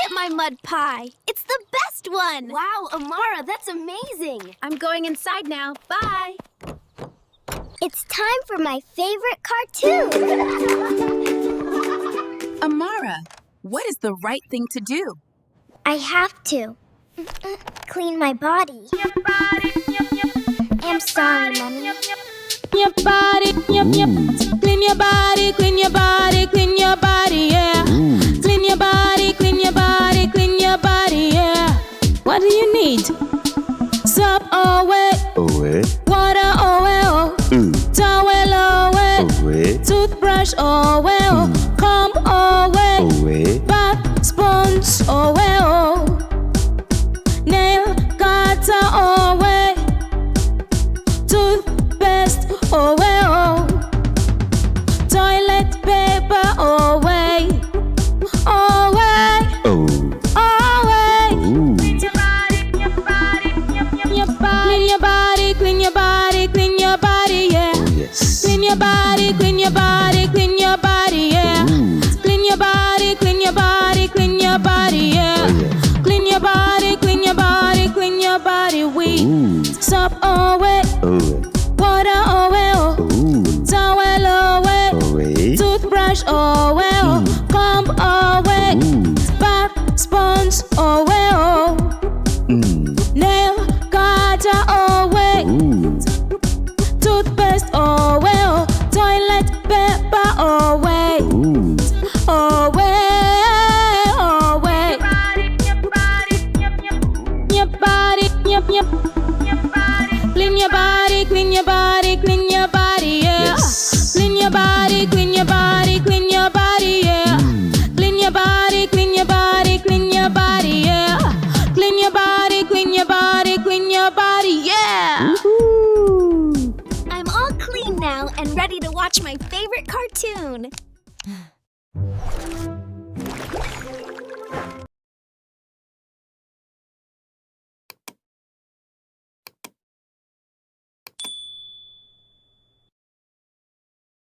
at my mud pie. It's the best one. Wow, Amara, that's amazing. I'm going inside now. Bye. It's time for my favorite cartoon. Amara, what is the right thing to do? I have to clean my body. I'm sorry, Mommy. Your body, clean your body, clean your body, clean your body, yeah. Clean your body, clean your body, clean your body, yeah. What do you need? Soap, oh wait. Water, oh well. Towel, oh wait. Toothbrush, oh well. Comb, oh wait. Bath, sponge, oh well. Nail cutter, oh wait. Toothpaste, oh well. Toilet paper, oh wait. Oh wait. Oh wait. Clean your body, clean your body, clean your body, clean your body, clean your body, yeah. Clean your body, clean your body, clean your body, yeah. Clean your body, clean your body, clean your body, yeah. Clean your body, clean your body, clean your body, we. Soap, oh wait. Water, oh well. Towel, oh well. Toothbrush, oh well. Comb, oh well. Bath, sponge, oh well. Nail cutter, oh well. Toothpaste, oh well. Toilet paper, oh well. Oh well, oh well. Your body, yep. Clean your body, clean your body, clean your body, yeah. Clean your body, clean your body, clean your body, yeah. Clean your body, clean your body, clean your body, yeah. Clean your body, clean your body, clean your body, yeah. I'm all clean now and ready to watch my favorite cartoon.